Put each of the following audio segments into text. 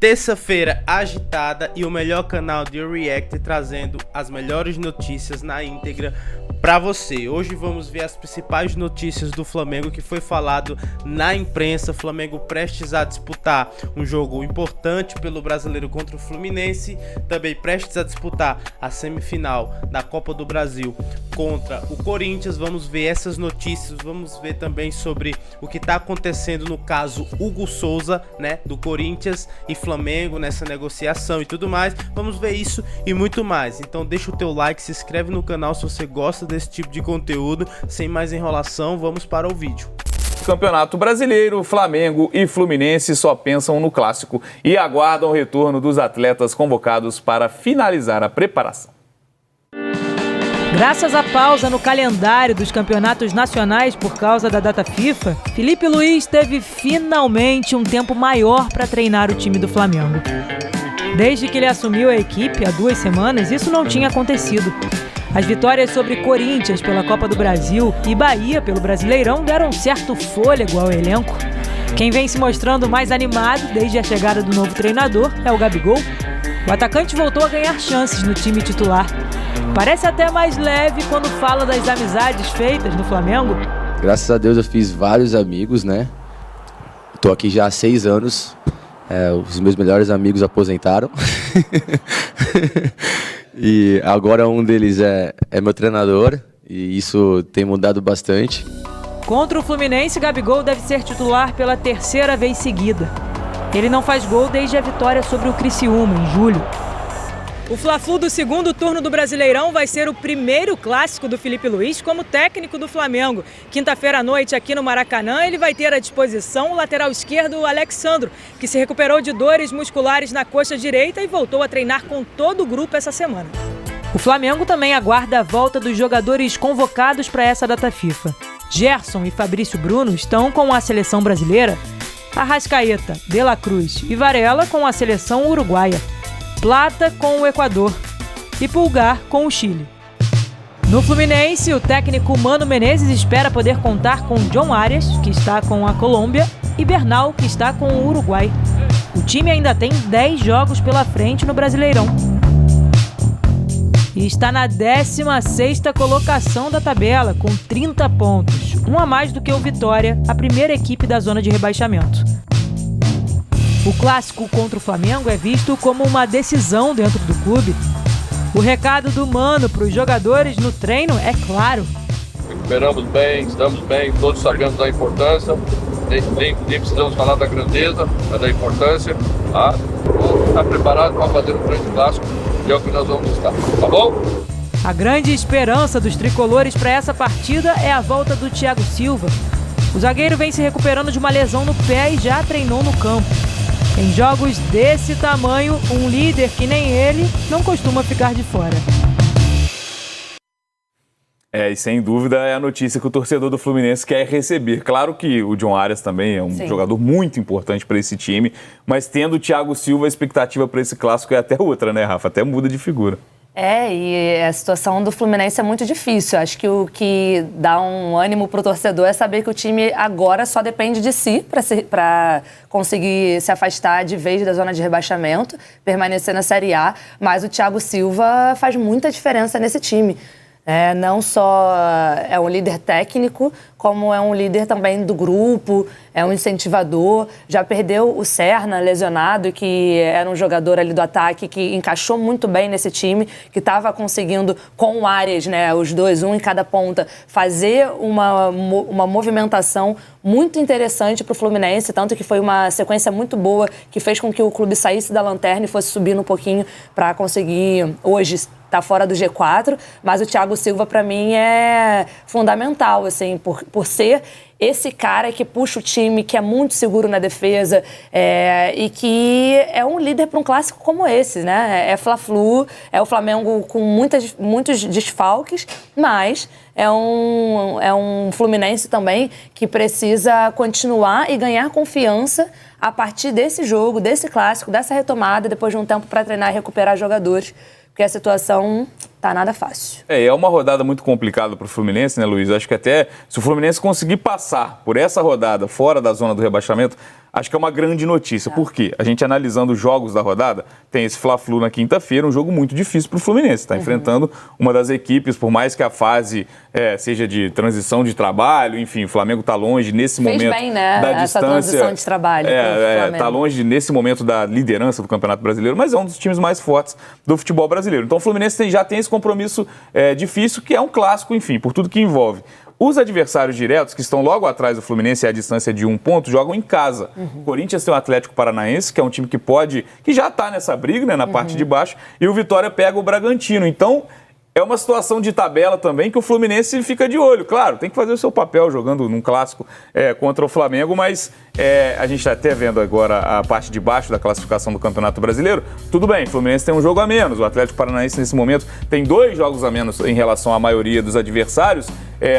Terça-feira agitada e o melhor canal de React trazendo as melhores notícias na íntegra para você. Hoje vamos ver as principais notícias do Flamengo que foi falado na imprensa. Flamengo prestes a disputar um jogo importante pelo Brasileiro contra o Fluminense, também prestes a disputar a semifinal da Copa do Brasil contra o Corinthians. Vamos ver essas notícias, vamos ver também sobre o que está acontecendo no caso Hugo Souza, né, do Corinthians e Flamengo nessa negociação e tudo mais. Vamos ver isso e muito mais. Então deixa o teu like, se inscreve no canal se você gosta desse tipo de conteúdo. Sem mais enrolação, vamos para o vídeo. Campeonato Brasileiro, Flamengo e Fluminense só pensam no clássico e aguardam o retorno dos atletas convocados para finalizar a preparação. Graças à pausa no calendário dos campeonatos nacionais por causa da data FIFA, Felipe Luiz teve finalmente um tempo maior para treinar o time do Flamengo. Desde que ele assumiu a equipe há 2 semanas, isso não tinha acontecido. As vitórias sobre Corinthians pela Copa do Brasil e Bahia pelo Brasileirão deram um certo fôlego ao elenco. Quem vem se mostrando mais animado desde a chegada do novo treinador é o Gabigol. O atacante voltou a ganhar chances no time titular. Parece até mais leve quando fala das amizades feitas no Flamengo. Graças a Deus eu fiz vários amigos, né? Estou aqui já há 6 anos. Os meus melhores amigos aposentaram. E agora um deles é meu treinador. E isso tem mudado bastante. Contra o Fluminense, Gabigol deve ser titular pela 3ª vez seguida. Ele não faz gol desde a vitória sobre o Criciúma, em julho. O Fla-Flu do segundo turno do Brasileirão vai ser o primeiro clássico do Felipe Luiz como técnico do Flamengo. Quinta-feira à noite, aqui no Maracanã, ele vai ter à disposição o lateral esquerdo Alexandro, que se recuperou de dores musculares na coxa direita e voltou a treinar com todo o grupo essa semana. O Flamengo também aguarda a volta dos jogadores convocados para essa data FIFA. Gerson e Fabrício Bruno estão com a seleção brasileira, Arrascaeta, De La Cruz e Varela com a seleção uruguaia, Plata com o Equador e Pulgar com o Chile. No Fluminense, o técnico Mano Menezes espera poder contar com John Arias, que está com a Colômbia, e Bernal, que está com o Uruguai. O time ainda tem 10 jogos pela frente no Brasileirão. E está na 16ª colocação da tabela, com 30 pontos, um a mais do que o Vitória, a primeira equipe da zona de rebaixamento. O clássico contra o Flamengo é visto como uma decisão dentro do clube. O recado do Mano para os jogadores no treino é claro. Recuperamos bem, estamos bem, todos sabemos da importância, nem precisamos falar da grandeza, mas da importância. Vamos estar preparados para fazer um grande clássico e é o que nós vamos estar, tá bom? A grande esperança dos tricolores para essa partida é a volta do Thiago Silva. O zagueiro vem se recuperando de uma lesão no pé e já treinou no campo. Em jogos desse tamanho, um líder que nem ele não costuma ficar de fora. E sem dúvida é a notícia que o torcedor do Fluminense quer receber. Claro que o John Arias também é um jogador muito importante para esse time, mas tendo o Thiago Silva, a expectativa para esse clássico é até outra, né, Rafa? Até muda de figura. E a situação do Fluminense é muito difícil. Acho que o que dá um ânimo pro torcedor é saber que o time agora só depende de si para conseguir se afastar de vez da zona de rebaixamento, permanecer na Série A. Mas o Thiago Silva faz muita diferença nesse time. Não só é um líder técnico, como é um líder também do grupo, é um incentivador. Já perdeu o Serna, lesionado, que era um jogador ali do ataque que encaixou muito bem nesse time, que estava conseguindo, com o Arias, né, os dois, um em cada ponta, fazer uma movimentação muito interessante para o Fluminense, tanto que foi uma sequência muito boa, que fez com que o clube saísse da lanterna e fosse subindo um pouquinho para conseguir, hoje, tá fora do G4, mas o Thiago Silva, para mim, é fundamental, assim, por ser esse cara que puxa o time, que é muito seguro na defesa e que é um líder para um clássico como esse, né? É Fla-Flu, é o Flamengo com muitos desfalques, mas é um Fluminense também que precisa continuar e ganhar confiança a partir desse jogo, desse clássico, dessa retomada, depois de um tempo para treinar e recuperar jogadores. Porque a situação tá nada fácil. É uma rodada muito complicada para o Fluminense, né, Luiz? Acho que até se o Fluminense conseguir passar por essa rodada fora da zona do rebaixamento, acho que é uma grande notícia. Por quê? A gente analisando os jogos da rodada, tem esse Fla-Flu na quinta-feira, um jogo muito difícil para o Fluminense. Está enfrentando uma das equipes, por mais que a fase seja de transição de trabalho, enfim, o Flamengo está longe nesse momento bem, né? da Essa distância. transição de trabalho. Está longe nesse momento da liderança do Campeonato Brasileiro, mas é um dos times mais fortes do futebol brasileiro. Então o Fluminense já tem esse compromisso difícil, que é um clássico, enfim, por tudo que envolve. Os adversários diretos, que estão logo atrás do Fluminense, a distância de 1 ponto, jogam em casa. O Corinthians tem o Atlético Paranaense, que é um time que já está nessa briga, né, na parte de baixo, e o Vitória pega o Bragantino. Então, é uma situação de tabela também que o Fluminense fica de olho. Claro, tem que fazer o seu papel jogando num clássico contra o Flamengo, mas a gente está até vendo agora a parte de baixo da classificação do Campeonato Brasileiro. Tudo bem, o Fluminense tem um jogo a menos, o Atlético Paranaense nesse momento tem 2 jogos a menos em relação à maioria dos adversários.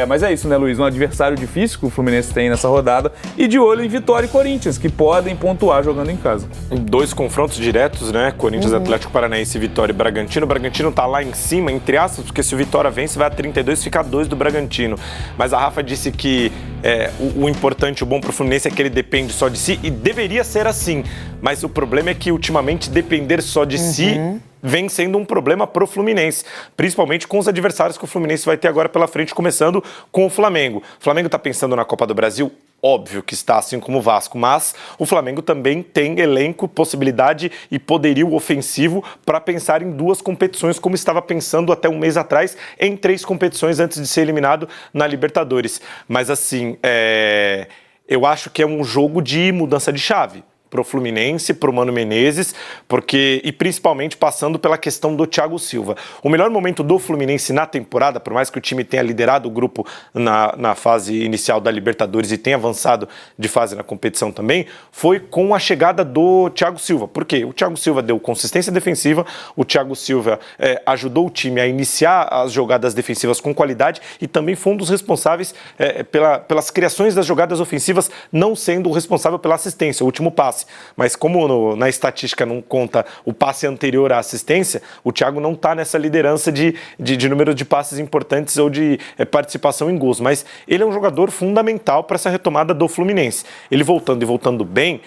Mas é isso, né, Luiz? Um adversário difícil que o Fluminense tem nessa rodada e de olho em Vitória e Corinthians, que podem pontuar jogando em casa. 2 confrontos diretos, né? Corinthians, Atlético Paranaense, Vitória e Bragantino. O Bragantino tá lá em cima, entre aspas, porque se o Vitória vence, vai a 32, fica a 2 do Bragantino. Mas a Rafa disse que o importante, o bom pro Fluminense é que ele depende só de si, e deveria ser assim. Mas o problema é que, ultimamente, depender só de si vem sendo um problema pro Fluminense, principalmente com os adversários que o Fluminense vai ter agora pela frente, começando com o Flamengo. O Flamengo tá pensando na Copa do Brasil? Óbvio que está, assim como o Vasco, mas o Flamengo também tem elenco, possibilidade e poderio ofensivo para pensar em 2 competições, como estava pensando até um mês atrás, em 3 competições antes de ser eliminado na Libertadores. Mas assim, eu acho que é um jogo de mudança de chave pro Fluminense, pro Mano Menezes, e principalmente passando pela questão do Thiago Silva. O melhor momento do Fluminense na temporada, por mais que o time tenha liderado o grupo na fase inicial da Libertadores e tenha avançado de fase na competição também, foi com a chegada do Thiago Silva. Por quê? O Thiago Silva deu consistência defensiva, o Thiago Silva ajudou o time a iniciar as jogadas defensivas com qualidade e também foi um dos responsáveis pelas criações das jogadas ofensivas, não sendo o responsável pela assistência, o último passe. Mas como na estatística não conta o passe anterior à assistência, o Thiago não está nessa liderança de número de passes importantes ou de participação em gols. Mas ele é um jogador fundamental para essa retomada do Fluminense. Ele voltando bem,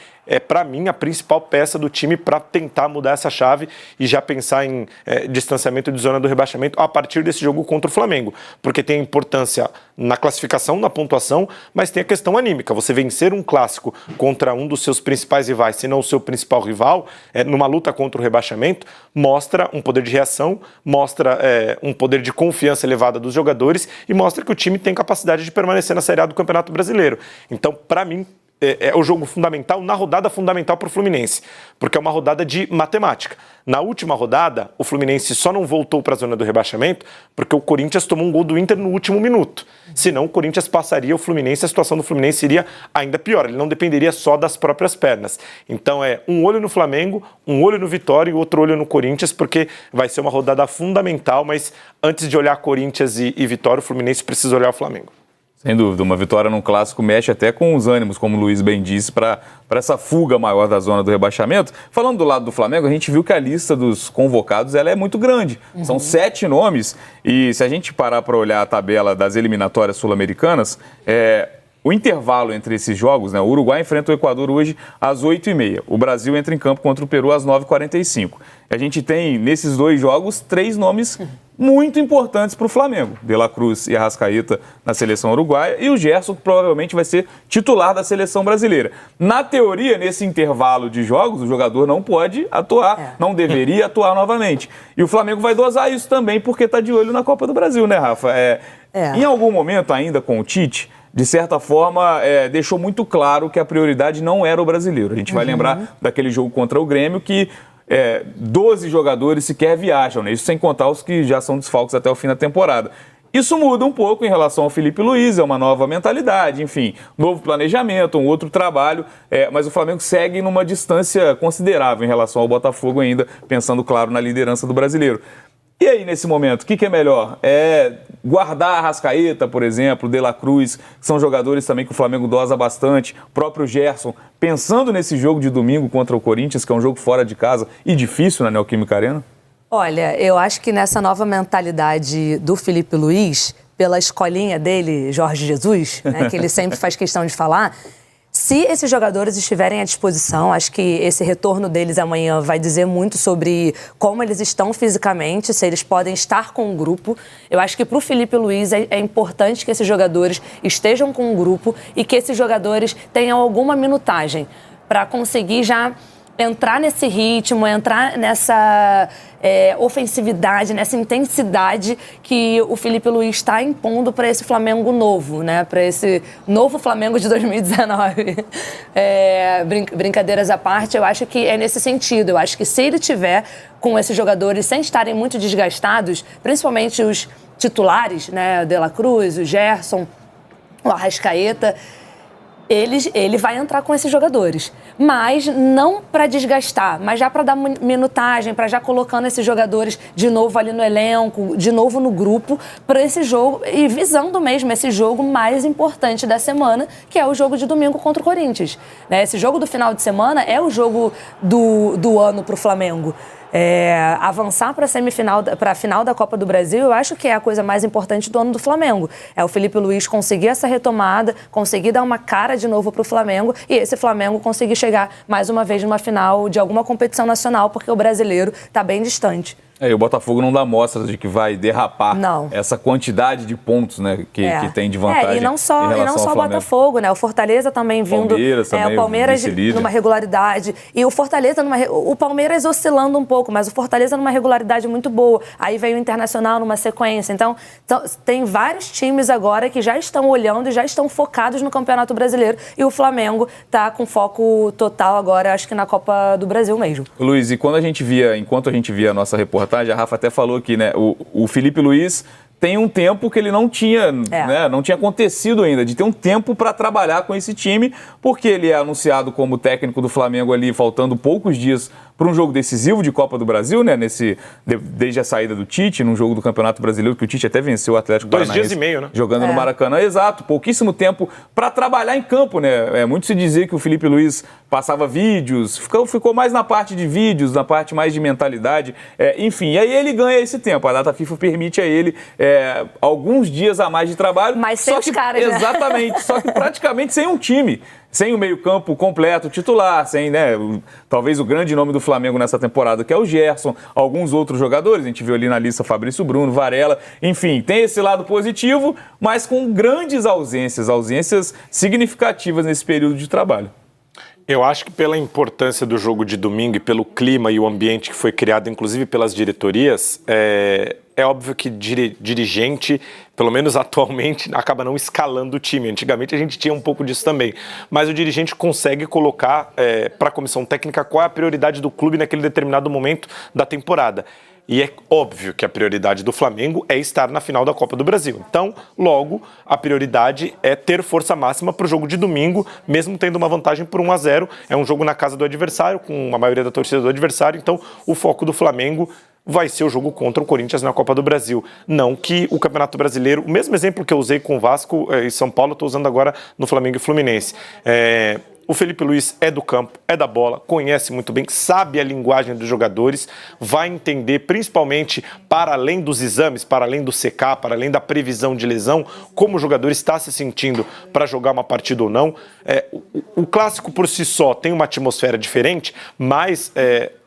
para mim, a principal peça do time para tentar mudar essa chave e já pensar em distanciamento de zona do rebaixamento a partir desse jogo contra o Flamengo. Porque tem importância na classificação, na pontuação, mas tem a questão anímica. Você vencer um clássico contra um dos seus principais rivais, se não o seu principal rival, numa luta contra o rebaixamento, mostra um poder de reação, mostra um poder de confiança elevada dos jogadores e mostra que o time tem capacidade de permanecer na Série A do Campeonato Brasileiro. Então, para mim, é o jogo fundamental, na rodada fundamental para o Fluminense, porque é uma rodada de matemática. Na última rodada, o Fluminense só não voltou para a zona do rebaixamento porque o Corinthians tomou um gol do Inter no último minuto. Senão, o Corinthians passaria o Fluminense, a situação do Fluminense seria ainda pior. Ele não dependeria só das próprias pernas. Então, um olho no Flamengo, um olho no Vitória e outro olho no Corinthians, porque vai ser uma rodada fundamental, mas antes de olhar Corinthians e Vitória, o Fluminense precisa olhar o Flamengo. Sem dúvida, uma vitória num clássico mexe até com os ânimos, como o Luiz bem disse, para essa fuga maior da zona do rebaixamento. Falando do lado do Flamengo, a gente viu que a lista dos convocados ela é muito grande. São 7 nomes e se a gente parar para olhar a tabela das eliminatórias sul-americanas, o intervalo entre esses jogos, né? O Uruguai enfrenta o Equador hoje às 8h30. O Brasil entra em campo contra o Peru às 9h45. A gente tem, nesses 2 jogos, 3 nomes muito importantes para o Flamengo. De La Cruz e Arrascaeta na seleção uruguaia e o Gerson, que provavelmente vai ser titular da seleção brasileira. Na teoria, nesse intervalo de jogos, o jogador não pode atuar, não deveria atuar novamente. E o Flamengo vai dosar isso também, porque está de olho na Copa do Brasil, né, Rafa? Em algum momento ainda com o Tite, de certa forma, deixou muito claro que a prioridade não era o brasileiro. A gente vai lembrar daquele jogo contra o Grêmio que 12 jogadores sequer viajam, né? Isso sem contar os que já são desfalques até o fim da temporada. Isso muda um pouco em relação ao Felipe Luiz, é uma nova mentalidade, enfim, novo planejamento, um outro trabalho, mas o Flamengo segue numa distância considerável em relação ao Botafogo ainda, pensando, claro, na liderança do brasileiro. E aí, nesse momento, o que é melhor? Guardar a Arrascaeta, por exemplo, De La Cruz, que são jogadores também que o Flamengo dosa bastante, o próprio Gerson, pensando nesse jogo de domingo contra o Corinthians, que é um jogo fora de casa e difícil na Neoquímica Arena? Olha, eu acho que nessa nova mentalidade do Felipe Luiz, pela escolinha dele, Jorge Jesus, né, que ele sempre faz questão de falar, Se esses jogadores estiverem à disposição, acho que esse retorno deles amanhã vai dizer muito sobre como eles estão fisicamente, se eles podem estar com o grupo. Eu acho que para o Filipe Luís é importante que esses jogadores estejam com o grupo e que esses jogadores tenham alguma minutagem para conseguir já entrar nesse ritmo, entrar nessa ofensividade, nessa intensidade que o Filipe Luís está impondo para esse Flamengo novo, né? Para esse novo Flamengo de 2019. Brincadeiras à parte, eu acho que é nesse sentido. Eu acho que se ele tiver com esses jogadores sem estarem muito desgastados, principalmente os titulares, né? O De La Cruz, o Gerson, o Arrascaeta, ele vai entrar com esses jogadores, mas não para desgastar, mas já para dar minutagem, para já colocando esses jogadores de novo ali no elenco, de novo no grupo, para esse jogo e visando mesmo esse jogo mais importante da semana, que é o jogo de domingo contra o Corinthians. Esse jogo do final de semana é o jogo do ano para o Flamengo. Avançar para a final da Copa do Brasil, eu acho que é a coisa mais importante do ano do Flamengo. É o Filipe Luís conseguir essa retomada, conseguir dar uma cara de novo para o Flamengo e esse Flamengo conseguir chegar mais uma vez numa final de alguma competição nacional, porque o brasileiro está bem distante. E o Botafogo não dá mostras de que vai derrapar essa quantidade de pontos, né, que tem de vantagem. E não só o Botafogo, né? O Fortaleza também vindo. O Palmeiras numa regularidade. E o Fortaleza o Palmeiras oscilando um pouco, mas o Fortaleza numa regularidade muito boa. Aí veio o Internacional numa sequência. Então tem vários times agora que já estão olhando e já estão focados no Campeonato Brasileiro. E o Flamengo está com foco total agora, acho que na Copa do Brasil mesmo. Luiz, e enquanto a gente via a nossa reportagem, a Rafa até falou aqui, né? O Filipe Luís tem um tempo que ele não tinha, né, não tinha acontecido ainda, de ter um tempo para trabalhar com esse time, porque ele é anunciado como técnico do Flamengo ali, faltando poucos dias para um jogo decisivo de Copa do Brasil, né? Desde a saída do Tite, num jogo do Campeonato Brasileiro, que o Tite até venceu o Atlético Paranaense. 2 dias e meio, né? Jogando no Maracanã. Exato, pouquíssimo tempo para trabalhar em campo, né? Muito se dizia que o Filipe Luís passava vídeos, ficou mais na parte de vídeos, na parte mais de mentalidade, enfim. E aí ele ganha esse tempo. A data FIFA permite a ele alguns dias a mais de trabalho. Mas sem os caras, né? Exatamente, só que praticamente sem um time. Sem o meio-campo completo titular, sem, né, talvez o grande nome do Flamengo nessa temporada, que é o Gerson, alguns outros jogadores, a gente viu ali na lista Fabrício Bruno, Varela, enfim, tem esse lado positivo, mas com grandes ausências significativas nesse período de trabalho. Eu acho que pela importância do jogo de domingo e pelo clima e o ambiente que foi criado, inclusive pelas diretorias, é óbvio que dirigente, pelo menos atualmente, acaba não escalando o time. Antigamente a gente tinha um pouco disso também. Mas o dirigente consegue colocar para a comissão técnica qual é a prioridade do clube naquele determinado momento da temporada. E é óbvio que a prioridade do Flamengo é estar na final da Copa do Brasil. Então, logo, a prioridade é ter força máxima para o jogo de domingo, mesmo tendo uma vantagem por 1-0. É um jogo na casa do adversário, com a maioria da torcida do adversário. Então, o foco do Flamengo vai ser o jogo contra o Corinthians na Copa do Brasil. Não que o Campeonato Brasileiro, o mesmo exemplo que eu usei com o Vasco e São Paulo, eu estou usando agora no Flamengo e Fluminense. O Filipe Luís é do campo, é da bola, conhece muito bem, sabe a linguagem dos jogadores, vai entender, principalmente para além dos exames, para além do CK, para além da previsão de lesão, como o jogador está se sentindo para jogar uma partida ou não. O clássico por si só tem uma atmosfera diferente, mas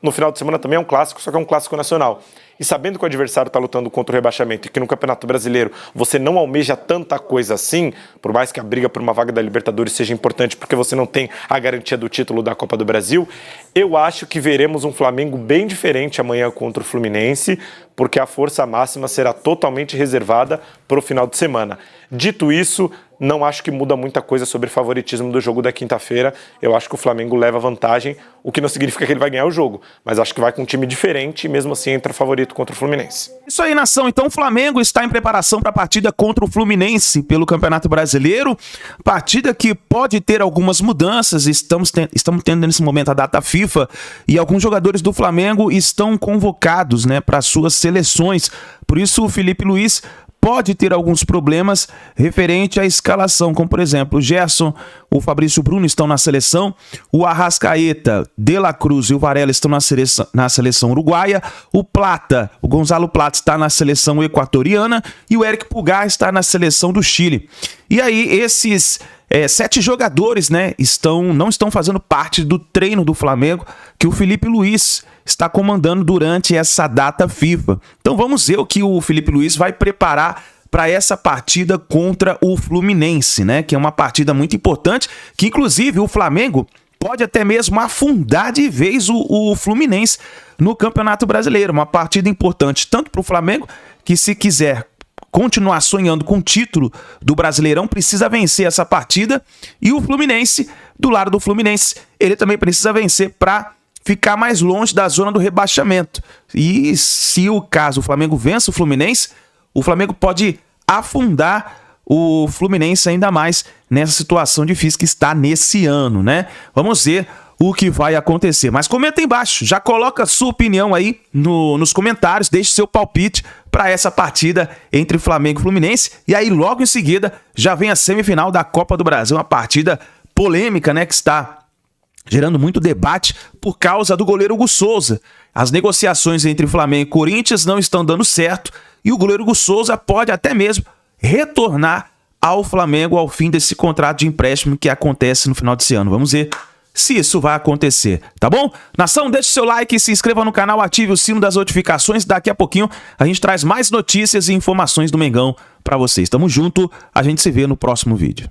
no final de semana também é um clássico, só que é um clássico nacional. E sabendo que o adversário está lutando contra o rebaixamento e que no Campeonato Brasileiro você não almeja tanta coisa assim, por mais que a briga por uma vaga da Libertadores seja importante porque você não tem a garantia do título da Copa do Brasil, eu acho que veremos um Flamengo bem diferente amanhã contra o Fluminense, porque a força máxima será totalmente reservada para o final de semana. Dito isso, não acho que muda muita coisa sobre o favoritismo do jogo da quinta-feira. Eu acho que o Flamengo leva vantagem, o que não significa que ele vai ganhar o jogo, mas acho que vai com um time diferente e mesmo assim entra favorito contra o Fluminense. Isso aí, nação. Então o Flamengo está em preparação para a partida contra o Fluminense pelo Campeonato Brasileiro. Partida que pode ter algumas mudanças. Estamos tendo nesse momento a data FIFA e alguns jogadores do Flamengo estão convocados, né, para suas seleções. Por isso o Filipe Luís pode ter alguns problemas referente à escalação, como por exemplo o Gerson, o Fabrício Bruno estão na seleção, o Arrascaeta, De La Cruz e o Varela estão na seleção uruguaia, o Gonzalo Plata está na seleção equatoriana e o Eric Pulgar está na seleção do Chile. E aí esses 7 jogadores, né, não estão fazendo parte do treino do Flamengo que o Felipe Luiz está comandando durante essa data FIFA. Então vamos ver o que o Felipe Luiz vai preparar para essa partida contra o Fluminense, né, que é uma partida muito importante, que inclusive o Flamengo pode até mesmo afundar de vez o Fluminense no Campeonato Brasileiro. Uma partida importante tanto para o Flamengo, que se quiser continuar sonhando com o título do Brasileirão, precisa vencer essa partida. E o Fluminense, do lado do Fluminense, ele também precisa vencer para ficar mais longe da zona do rebaixamento. E se o caso o Flamengo vença o Flamengo pode afundar o Fluminense ainda mais nessa situação difícil que está nesse ano, né? Vamos ver o que vai acontecer. Mas comenta aí embaixo, já coloca sua opinião aí nos comentários, deixe seu palpite para essa partida entre Flamengo e Fluminense. E aí logo em seguida já vem a semifinal da Copa do Brasil, uma partida polêmica, né, que está gerando muito debate por causa do goleiro Hugo Souza. As negociações entre Flamengo e Corinthians não estão dando certo e o goleiro Hugo Souza pode até mesmo retornar ao Flamengo ao fim desse contrato de empréstimo que acontece no final desse ano. Vamos ver se isso vai acontecer, tá bom? Nação, deixe seu like, se inscreva no canal, ative o sino das notificações. Daqui a pouquinho a gente traz mais notícias e informações do Mengão pra vocês. Tamo junto, a gente se vê no próximo vídeo.